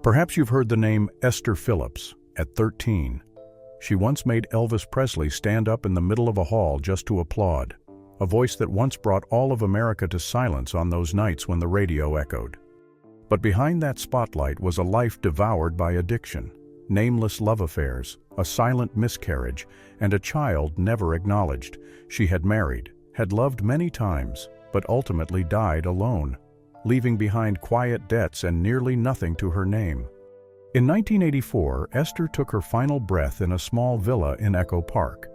Perhaps you've heard the name Esther Phillips. At 13, she once made Elvis Presley stand up in the middle of a hall just to applaud, a voice that once brought all of America to silence on those nights when the radio echoed. But behind that spotlight was a life devoured by addiction, nameless love affairs, a silent miscarriage, and a child never acknowledged. She had married, had loved many times, but ultimately died alone, leaving behind quiet debts and nearly nothing to her name. In 1984, Esther took her final breath in a small villa in Echo Park.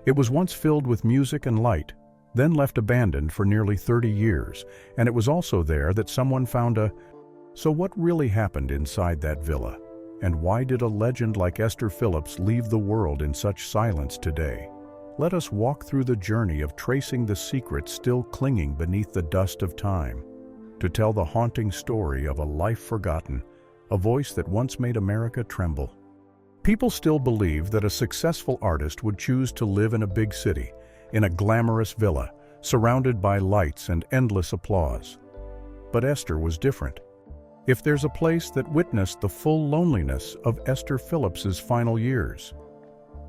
It was once filled with music and light, then left abandoned for nearly 30 years, and it was also there that someone found a... So what really happened inside that villa? And why did a legend like Esther Phillips leave the world in such silence today? Let us walk through the journey of tracing the secrets still clinging beneath the dust of time, to tell the haunting story of a life forgotten, a voice that once made America tremble. People still believe that a successful artist would choose to live in a big city, in a glamorous villa, surrounded by lights and endless applause. But Esther was different. If there's a place that witnessed the full loneliness of Esther Phillips's final years,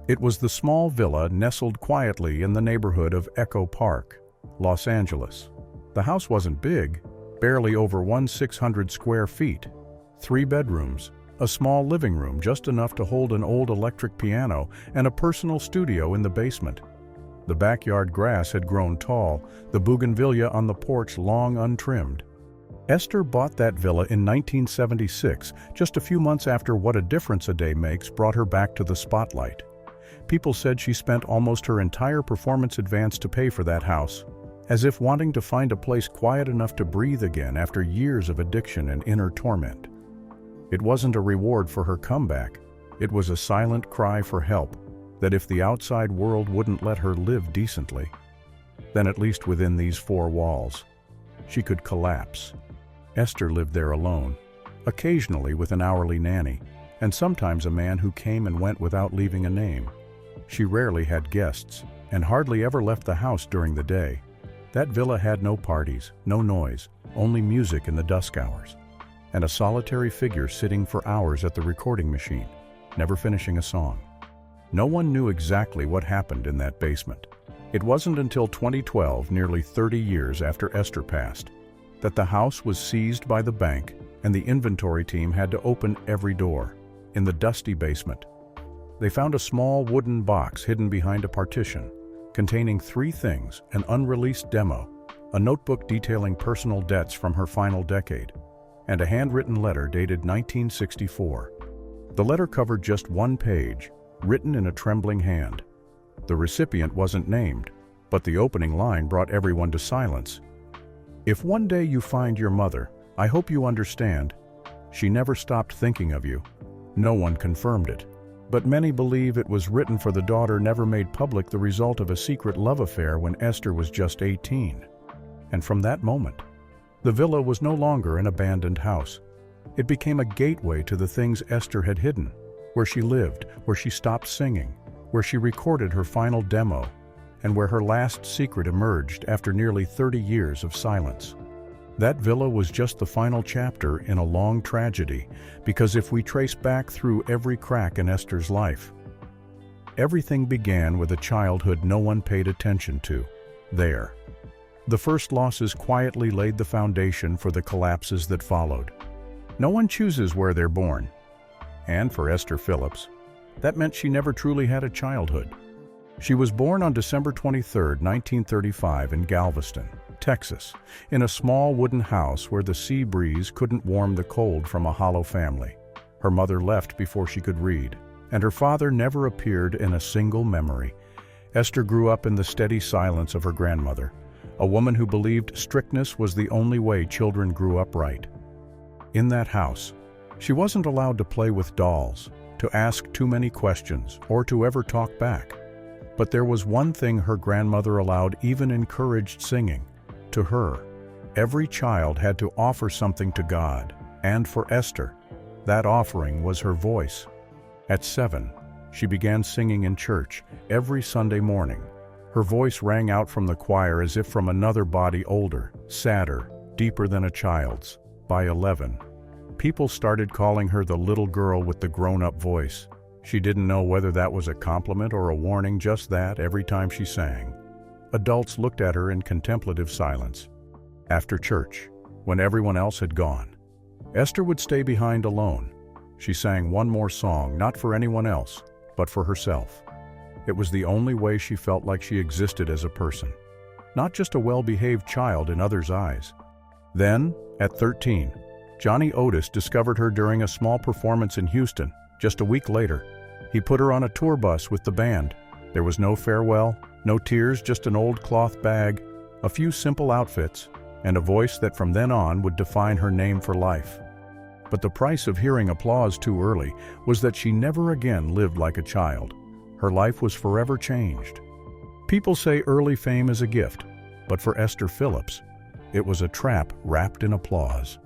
it was the small villa nestled quietly in the neighborhood of Echo Park, Los Angeles. The house wasn't big, barely over 1,600 square feet, 3 bedrooms, a small living room just enough to hold an old electric piano, and a personal studio in the basement. The backyard grass had grown tall, the bougainvillea on the porch long untrimmed. Esther bought that villa in 1976, just a few months after What a Difference a Day Makes brought her back to the spotlight. People said she spent almost her entire performance advance to pay for that house, as if wanting to find a place quiet enough to breathe again after years of addiction and inner torment. It wasn't a reward for her comeback, it was a silent cry for help, that if the outside world wouldn't let her live decently, then at least within these 4 walls, she could collapse. Esther lived there alone, occasionally with an hourly nanny, and sometimes a man who came and went without leaving a name. She rarely had guests, and hardly ever left the house during the day. That villa had no parties, no noise, only music in the dusk hours, and a solitary figure sitting for hours at the recording machine, never finishing a song. No one knew exactly what happened in that basement. It wasn't until 2012, nearly 30 years after Esther passed, that the house was seized by the bank and the inventory team had to open every door. In the dusty basement, they found a small wooden box hidden behind a partition, containing 3 things: an unreleased demo, a notebook detailing personal debts from her final decade, and a handwritten letter dated 1964. The letter covered just 1 page, written in a trembling hand. The recipient wasn't named, but the opening line brought everyone to silence. "If one day you find your mother, I hope you understand. She never stopped thinking of you." No one confirmed it, but many believe it was written for the daughter never made public, the result of a secret love affair when Esther was just 18. And from that moment, the villa was no longer an abandoned house. It became a gateway to the things Esther had hidden, where she lived, where she stopped singing, where she recorded her final demo, and where her last secret emerged after nearly 30 years of silence. That villa was just the final chapter in a long tragedy, because if we trace back through every crack in Esther's life, everything began with a childhood no one paid attention to. There. The first losses quietly laid the foundation for the collapses that followed. No one chooses where they're born. And for Esther Phillips, that meant she never truly had a childhood. She was born on December 23, 1935 in Galveston, Texas, in a small wooden house where the sea breeze couldn't warm the cold from a hollow family. Her mother left before she could read, and her father never appeared in a single memory. Esther grew up in the steady silence of her grandmother, a woman who believed strictness was the only way children grew up right. In that house, she wasn't allowed to play with dolls, to ask too many questions, or to ever talk back. But there was one thing her grandmother allowed, even encouraged: singing. To her, every child had to offer something to God, and for Esther, that offering was her voice. At 7, she began singing in church every Sunday morning. Her voice rang out from the choir as if from another body, older, sadder, deeper than a child's. By 11, People started calling her the little girl with the grown-up voice. She didn't know whether that was a compliment or a warning, just that every time she sang. Adults looked at her in contemplative silence. After church, when everyone else had gone, Esther would stay behind alone. She sang one more song, not for anyone else, but for herself. It was the only way she felt like she existed as a person, not just a well-behaved child in others' eyes. Then, at 13, Johnny Otis discovered her during a small performance in Houston. Just a week later, he put her on a tour bus with the band. There was no farewell, no tears, just an old cloth bag, a few simple outfits, and a voice that from then on would define her name for life. But the price of hearing applause too early was that she never again lived like a child. Her life was forever changed. People say early fame is a gift, but for Esther Phillips, it was a trap wrapped in applause.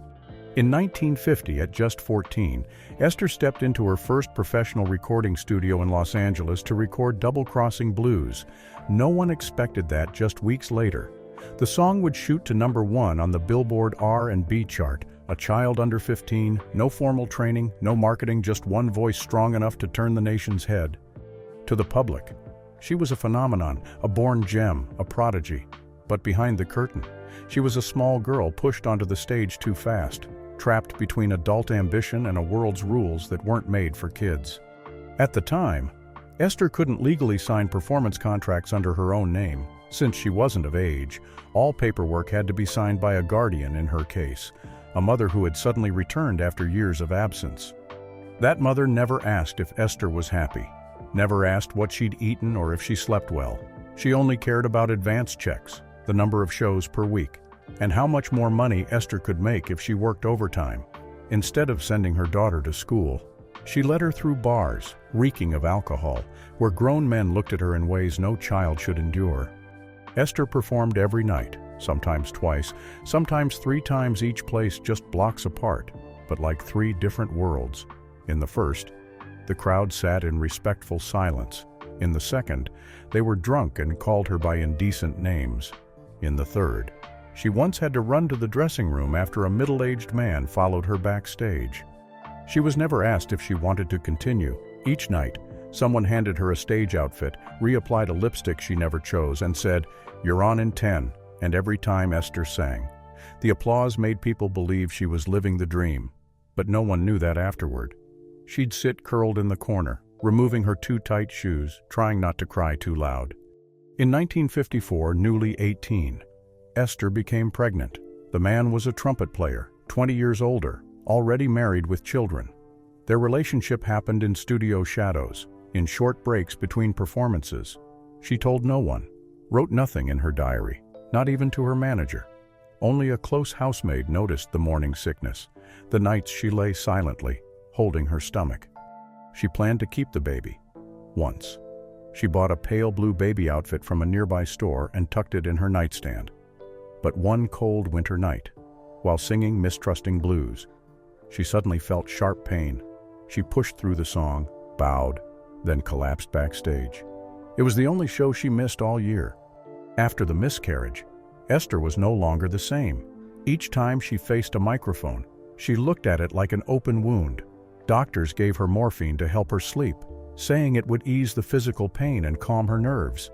In 1950, at just 14, Esther stepped into her first professional recording studio in Los Angeles to record Double Crossing Blues. No one expected that just weeks later. The song would shoot to #1 on the Billboard R&B chart. A child under 15, no formal training, no marketing, just one voice strong enough to turn the nation's head. To the public, she was a phenomenon, a born gem, a prodigy. But behind the curtain, she was a small girl pushed onto the stage too fast, trapped between adult ambition and a world's rules that weren't made for kids. At the time, Esther couldn't legally sign performance contracts under her own name. Since she wasn't of age, all paperwork had to be signed by a guardian in her case, a mother who had suddenly returned after years of absence. That mother never asked if Esther was happy, never asked what she'd eaten or if she slept well. She only cared about advance checks, the number of shows per week, and how much more money Esther could make if she worked overtime. Instead of sending her daughter to school, she led her through bars, reeking of alcohol, where grown men looked at her in ways no child should endure. Esther performed every night, sometimes twice, sometimes 3 times, each place just blocks apart, but like 3 different worlds. In the first, the crowd sat in respectful silence. In the second, they were drunk and called her by indecent names. In the third, she once had to run to the dressing room after a middle-aged man followed her backstage. She was never asked if she wanted to continue. Each night, someone handed her a stage outfit, reapplied a lipstick she never chose, and said, "You're on in 10, and every time Esther sang. The applause made people believe she was living the dream, but no one knew that afterward. She'd sit curled in the corner, removing her too tight shoes, trying not to cry too loud. In 1954, newly 18, Esther became pregnant. The man was a trumpet player, 20 years older, already married with children. Their relationship happened in studio shadows, in short breaks between performances. She told no one, wrote nothing in her diary, not even to her manager. Only a close housemaid noticed the morning sickness, the nights she lay silently, holding her stomach. She planned to keep the baby. Once, she bought a pale blue baby outfit from a nearby store and tucked it in her nightstand. But one cold winter night, while singing Mistrusting Blues, she suddenly felt sharp pain. She pushed through the song, bowed, then collapsed backstage. It was the only show she missed all year. After the miscarriage, Esther was no longer the same. Each time she faced a microphone, she looked at it like an open wound. Doctors gave her morphine to help her sleep, saying it would ease the physical pain and calm her nerves.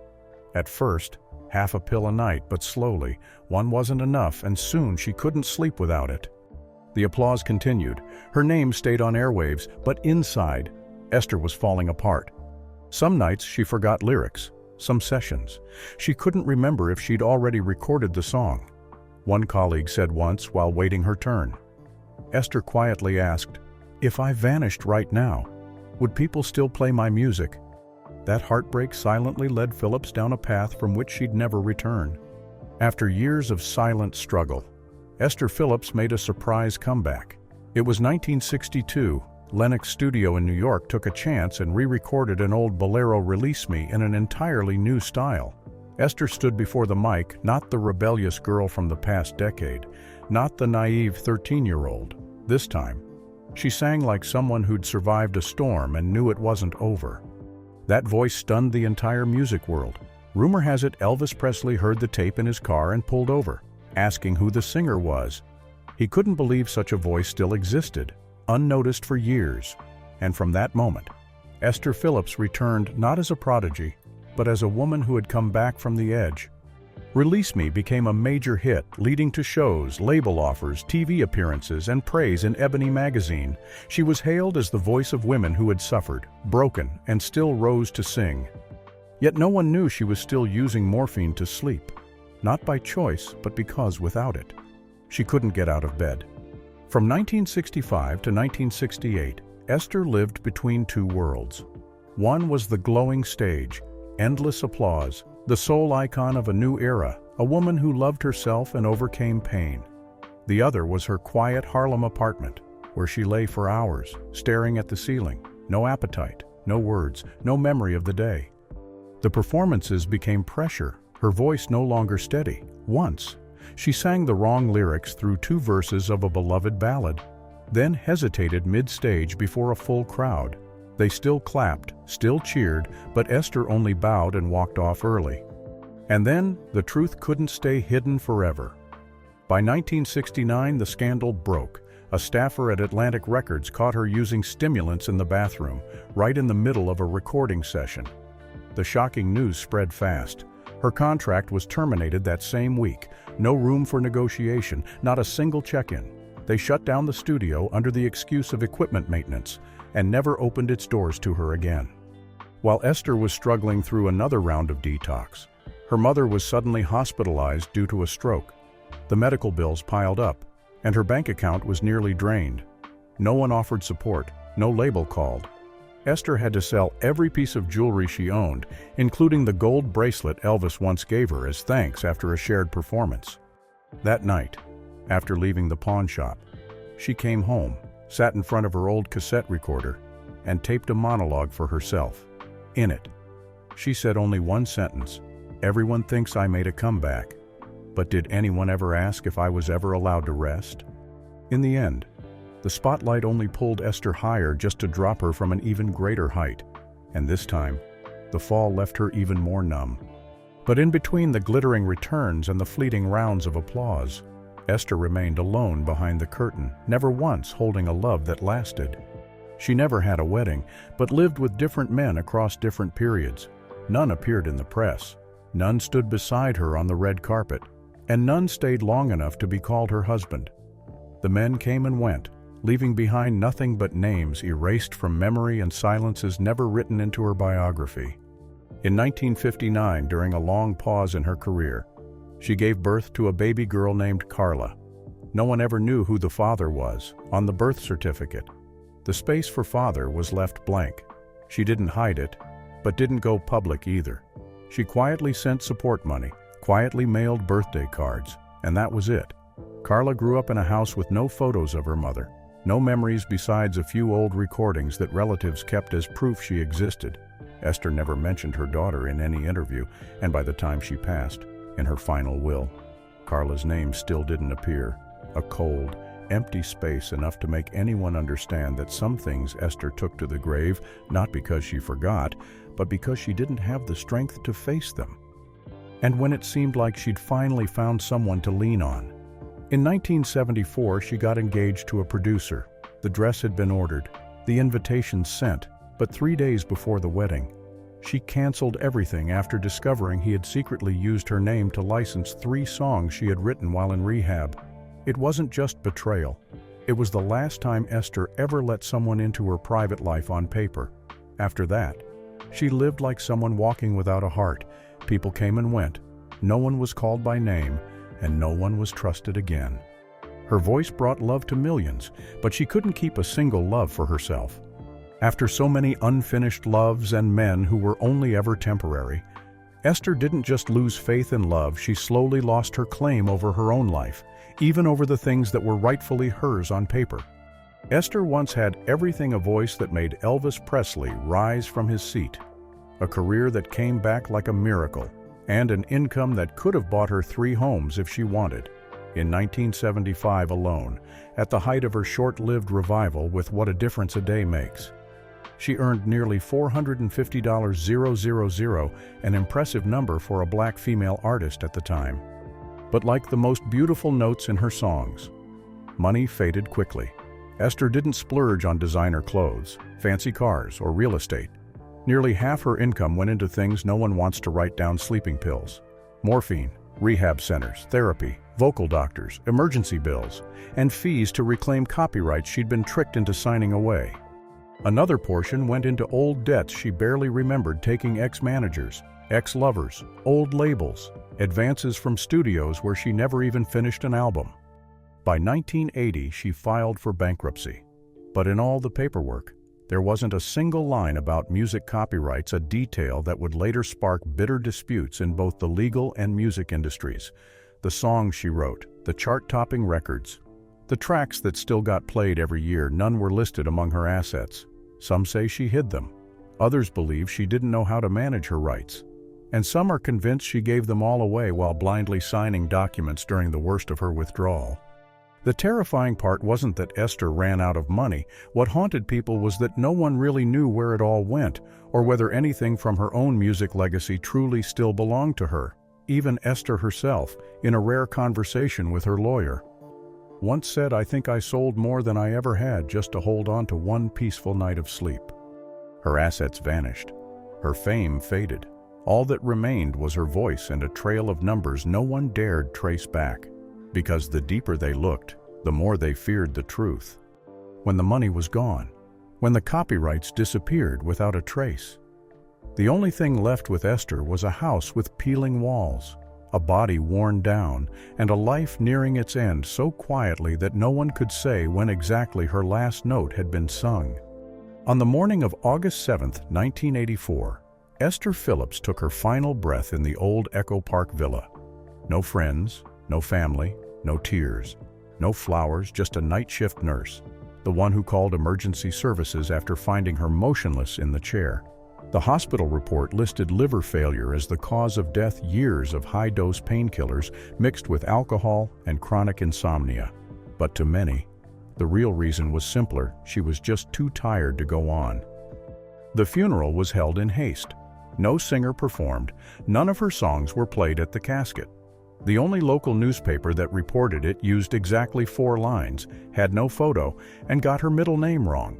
At first, half a pill a night, but slowly, one wasn't enough, and soon she couldn't sleep without it. The applause continued. Her name stayed on airwaves, but inside, Esther was falling apart. Some nights she forgot lyrics, some sessions. She couldn't remember if she'd already recorded the song. One colleague said once while waiting her turn. Esther quietly asked, "If I vanished right now, would people still play my music?" That heartbreak silently led Phillips down a path from which she'd never return. After years of silent struggle, Esther Phillips made a surprise comeback. It was 1962. Lennox Studio in New York took a chance and re-recorded an old bolero, Release Me, in an entirely new style. Esther stood before the mic, not the rebellious girl from the past decade, not the naive 13-year-old. This time, she sang like someone who'd survived a storm and knew it wasn't over. That voice stunned the entire music world. Rumor has it Elvis Presley heard the tape in his car and pulled over, asking who the singer was. He couldn't believe such a voice still existed, unnoticed for years. And from that moment, Esther Phillips returned not as a prodigy, but as a woman who had come back from the edge. Release Me became a major hit, leading to shows, label offers, TV appearances, and praise in Ebony magazine. She was hailed as the voice of women who had suffered, broken, and still rose to sing. Yet no one knew she was still using morphine to sleep, not by choice, but because without it, she couldn't get out of bed. From 1965 to 1968, Esther lived between two worlds. One was the glowing stage, endless applause, the sole icon of a new era, a woman who loved herself and overcame pain. The other was her quiet Harlem apartment, where she lay for hours, staring at the ceiling, no appetite, no words, no memory of the day. The performances became pressure, her voice no longer steady. Once, she sang the wrong lyrics through 2 verses of a beloved ballad, then hesitated mid-stage before a full crowd. They still clapped, still cheered, but Esther only bowed and walked off early. And then, the truth couldn't stay hidden forever. By 1969, the scandal broke. A staffer at Atlantic Records caught her using stimulants in the bathroom, right in the middle of a recording session. The shocking news spread fast. Her contract was terminated that same week. No room for negotiation, not a single check-in. They shut down the studio under the excuse of equipment maintenance, and never opened its doors to her again. While Esther was struggling through another round of detox, her mother was suddenly hospitalized due to a stroke. The medical bills piled up, and her bank account was nearly drained. No one offered support, no label called. Esther had to sell every piece of jewelry she owned, including the gold bracelet Elvis once gave her as thanks after a shared performance. That night, after leaving the pawn shop, she came home, sat in front of her old cassette recorder, and taped a monologue for herself. In it, she said only one sentence: "Everyone thinks I made a comeback, but did anyone ever ask if I was ever allowed to rest?" In the end, the spotlight only pulled Esther higher just to drop her from an even greater height, and this time, the fall left her even more numb. But in between the glittering returns and the fleeting rounds of applause, Esther remained alone behind the curtain, never once holding a love that lasted. She never had a wedding, but lived with different men across different periods. None appeared in the press. None stood beside her on the red carpet, and none stayed long enough to be called her husband. The men came and went, leaving behind nothing but names erased from memory and silences never written into her biography. In 1959, during a long pause in her career, she gave birth to a baby girl named Carla. No one ever knew who the father was on the birth certificate. The space for father was left blank. She didn't hide it, but didn't go public either. She quietly sent support money, quietly mailed birthday cards, and that was it. Carla grew up in a house with no photos of her mother, no memories besides a few old recordings that relatives kept as proof she existed. Esther never mentioned her daughter in any interview, and by the time she passed, in her final will, Carla's name still didn't appear. A cold, empty space enough to make anyone understand that some things Esther took to the grave, not because she forgot, but because she didn't have the strength to face them. And when it seemed like she'd finally found someone to lean on. In 1974, she got engaged to a producer. The dress had been ordered, the invitations sent, but 3 days before the wedding, she canceled everything after discovering he had secretly used her name to license 3 songs she had written while in rehab. It wasn't just betrayal. It was the last time Esther ever let someone into her private life on paper. After that, she lived like someone walking without a heart. People came and went. No one was called by name, and no one was trusted again. Her voice brought love to millions, but she couldn't keep a single love for herself. After so many unfinished loves and men who were only ever temporary, Esther didn't just lose faith in love, she slowly lost her claim over her own life, even over the things that were rightfully hers on paper. Esther once had everything: a voice that made Elvis Presley rise from his seat, a career that came back like a miracle, and an income that could have bought her 3 homes if she wanted. In 1975 alone, at the height of her short-lived revival with What a Difference a Day Makes, she earned nearly $450,000, an impressive number for a black female artist at the time. But like the most beautiful notes in her songs, Money faded quickly. Esther didn't splurge on designer clothes, fancy cars, or real estate. Nearly half her income went into things no one wants to write down: sleeping pills, morphine, rehab centers, therapy, vocal doctors, emergency bills, and fees to reclaim copyrights she'd been tricked into signing away. Another portion went into old debts she barely remembered taking: ex-managers, ex-lovers, old labels, advances from studios where she never even finished an album. By 1980, she filed for bankruptcy. But in all the paperwork, there wasn't a single line about music copyrights, a detail that would later spark bitter disputes in both the legal and music industries. The songs she wrote, the chart-topping records, the tracks that still got played every year, none were listed among her assets. Some say she hid them. Others believe she didn't know how to manage her rights. And some are convinced she gave them all away while blindly signing documents during the worst of her withdrawal. The terrifying part wasn't that Esther ran out of money. What haunted people was that no one really knew where it all went, or whether anything from her own music legacy truly still belonged to her. Even Esther herself, in a rare conversation with her lawyer, once said, "I think I sold more than I ever had just to hold on to one peaceful night of sleep." Her assets vanished. Her fame faded. All that remained was her voice and a trail of numbers no one dared trace back. Because the deeper they looked, the more they feared the truth. When the money was gone, when the copyrights disappeared without a trace, the only thing left with Esther was a house with peeling walls, a body worn down, and a life nearing its end so quietly that no one could say when exactly her last note had been sung. On the morning of August 7, 1984, Esther Phillips took her final breath in the old Echo Park villa. No friends, no family, no tears, no flowers, just a night shift nurse, the one who called emergency services after finding her motionless in the chair. The hospital report listed liver failure as the cause of death, years of high-dose painkillers mixed with alcohol and chronic insomnia. But to many, the real reason was simpler: she was just too tired to go on. The funeral was held in haste. No singer performed, none of her songs were played at the casket. The only local newspaper that reported it used exactly 4 lines, had no photo, and got her middle name wrong.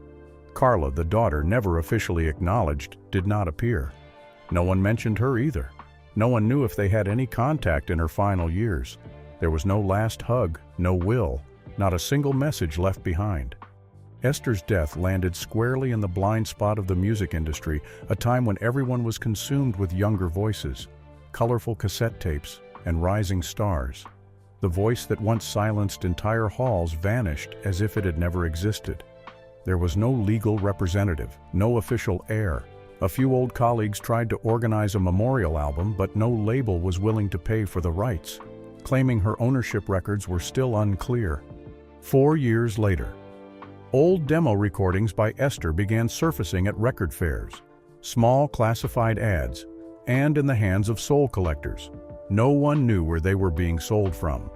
Carla, the daughter never officially acknowledged, did not appear. No one mentioned her either. No one knew if they had any contact in her final years. There was no last hug, no will, not a single message left behind. Esther's death landed squarely in the blind spot of the music industry, a time when everyone was consumed with younger voices, colorful cassette tapes, and rising stars. The voice that once silenced entire halls vanished as if it had never existed. There was no legal representative, no official heir. A few old colleagues tried to organize a memorial album, but no label was willing to pay for the rights, claiming her ownership records were still unclear. 4 years later, old demo recordings by Esther began surfacing at record fairs, small classified ads, and in the hands of soul collectors. No one knew where they were being sold from,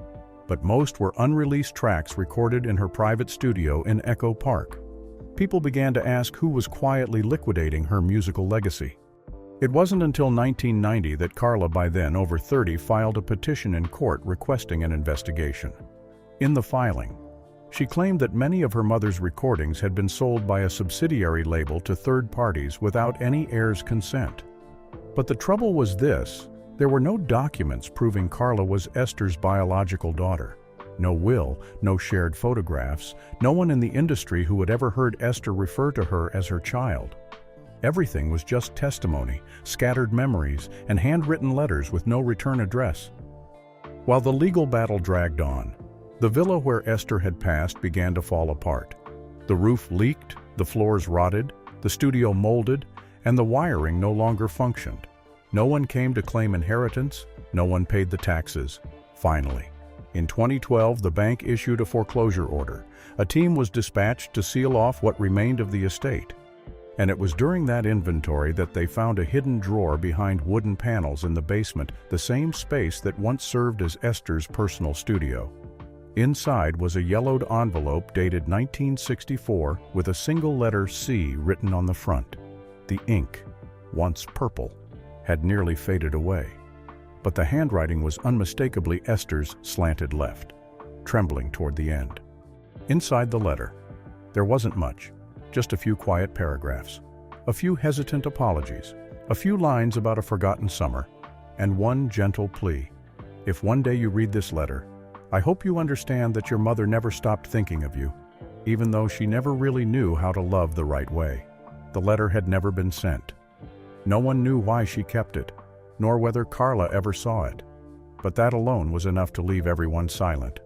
but most were unreleased tracks recorded in her private studio in Echo Park. People began to ask who was quietly liquidating her musical legacy. It wasn't until 1990 that Carla, by then over 30, filed a petition in court requesting an investigation. In the filing, she claimed that many of her mother's recordings had been sold by a subsidiary label to third parties without any heir's consent. But the trouble was this: there were no documents proving Carla was Esther's biological daughter. No will, no shared photographs, no one in the industry who had ever heard Esther refer to her as her child. Everything was just testimony, scattered memories, and handwritten letters with no return address. While the legal battle dragged on, the villa where Esther had passed began to fall apart. The roof leaked, the floors rotted, the studio molded, and the wiring no longer functioned. No one came to claim inheritance, no one paid the taxes. Finally, in 2012, the bank issued a foreclosure order. A team was dispatched to seal off what remained of the estate. And it was during that inventory that they found a hidden drawer behind wooden panels in the basement, the same space that once served as Esther's personal studio. Inside was a yellowed envelope dated 1964 with a single letter C written on the front. The ink, once purple, had nearly faded away, but the handwriting was unmistakably Esther's, slanted left, trembling toward the end. Inside the letter, there wasn't much, just a few quiet paragraphs, a few hesitant apologies, a few lines about a forgotten summer, and one gentle plea. If one day you read this letter, I hope you understand that your mother never stopped thinking of you, even though she never really knew how to love the right way. The letter had never been sent. No one knew why she kept it, nor whether Carla ever saw it. But that alone was enough to leave everyone silent.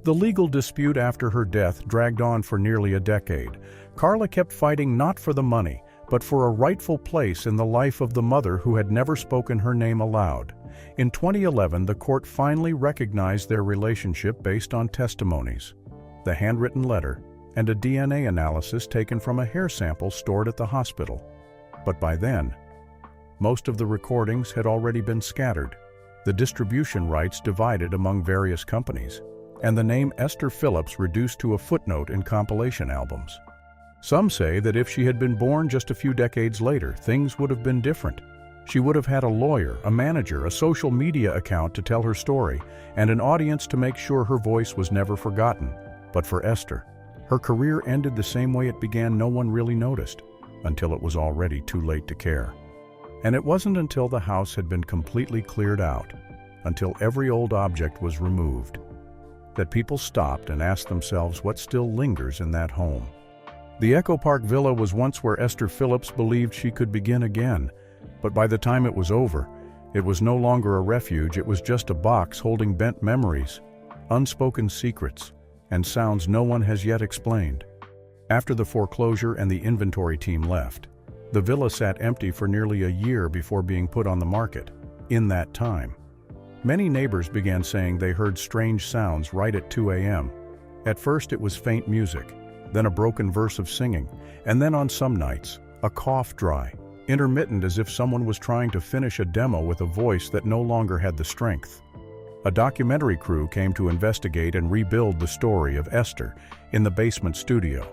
The legal dispute after her death dragged on for nearly a decade. Carla kept fighting not for the money, but for a rightful place in the life of the mother who had never spoken her name aloud. In 2011, the court finally recognized their relationship based on testimonies, the handwritten letter, and a DNA analysis taken from a hair sample stored at the hospital. But by then, most of the recordings had already been scattered, the distribution rights divided among various companies, and the name Esther Phillips reduced to a footnote in compilation albums. Some say that if she had been born just a few decades later, things would have been different. She would have had a lawyer, a manager, a social media account to tell her story, and an audience to make sure her voice was never forgotten. But for Esther, her career ended the same way it began. No one really noticed, until it was already too late to care. And it wasn't until the house had been completely cleared out, until every old object was removed, that people stopped and asked themselves what still lingers in that home. The Echo Park Villa was once where Esther Phillips believed she could begin again, but by the time it was over, it was no longer a refuge. It was just a box holding bent memories, unspoken secrets, and sounds no one has yet explained. After the foreclosure and the inventory team left, the villa sat empty for nearly a year before being put on the market. In that time, many neighbors began saying they heard strange sounds right at 2 a.m. At first it was faint music, then a broken verse of singing, and then on some nights, a cough dry, intermittent as if someone was trying to finish a demo with a voice that no longer had the strength. A documentary crew came to investigate and rebuild the story of Esther in the basement studio.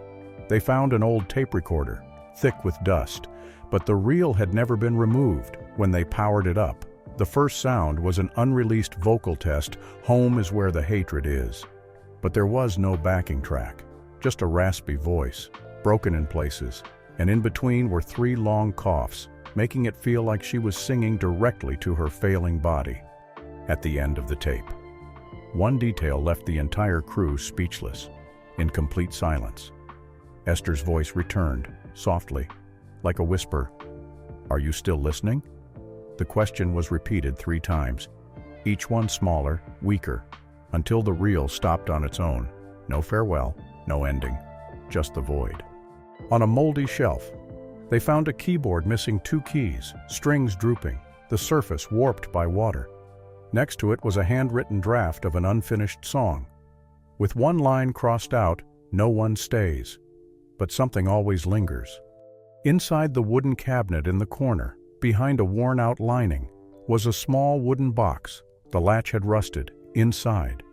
They found an old tape recorder, thick with dust, but the reel had never been removed. When they powered it up, the first sound was an unreleased vocal test, "Home is where the hatred is." But there was no backing track, just a raspy voice, broken in places, and in between were 3 long coughs, making it feel like she was singing directly to her failing body. At the end of the tape, one detail left the entire crew speechless, in complete silence. Esther's voice returned, softly, like a whisper. "Are you still listening?" The question was repeated 3 times, each one smaller, weaker, until the reel stopped on its own. No farewell, no ending, just the void. On a moldy shelf, they found a keyboard missing 2 keys, strings drooping, the surface warped by water. Next to it was a handwritten draft of an unfinished song. With one line crossed out, "No one stays." But something always lingers. Inside the wooden cabinet in the corner, behind a worn-out lining, was a small wooden box. The latch had rusted. Inside,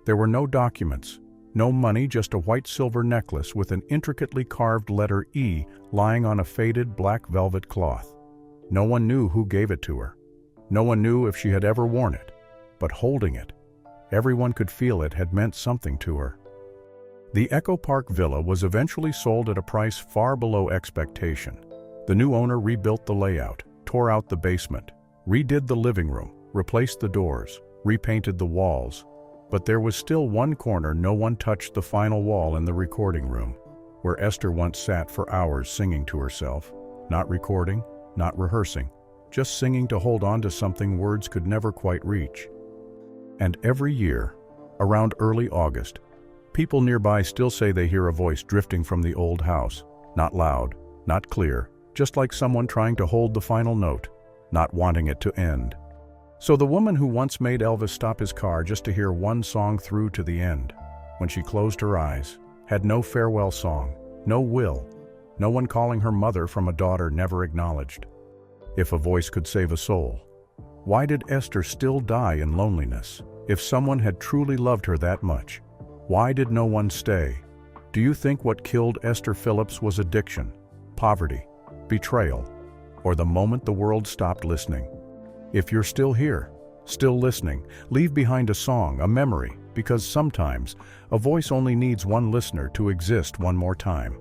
there were no documents, no money, just a white-silver necklace with an intricately carved letter E lying on a faded black velvet cloth. No one knew who gave it to her. No one knew if she had ever worn it. But holding it, everyone could feel it had meant something to her. The Echo Park Villa was eventually sold at a price far below expectation. The new owner rebuilt the layout, tore out the basement, redid the living room, replaced the doors, repainted the walls. But there was still one corner no one touched: the final wall in the recording room, where Esther once sat for hours singing to herself, not recording, not rehearsing, just singing to hold on to something words could never quite reach. And every year, around early August, people nearby still say they hear a voice drifting from the old house, not loud, not clear, just like someone trying to hold the final note, not wanting it to end. So the woman who once made Elvis stop his car just to hear one song through to the end, when she closed her eyes, had no farewell song, no will, no one calling her mother from a daughter never acknowledged. If a voice could save a soul, why did Esther still die in loneliness? If someone had truly loved her that much, why did no one stay? Do you think what killed Esther Phillips was addiction, poverty, betrayal, or the moment the world stopped listening? If you're still here, still listening, leave behind a song, a memory, because sometimes a voice only needs one listener to exist one more time.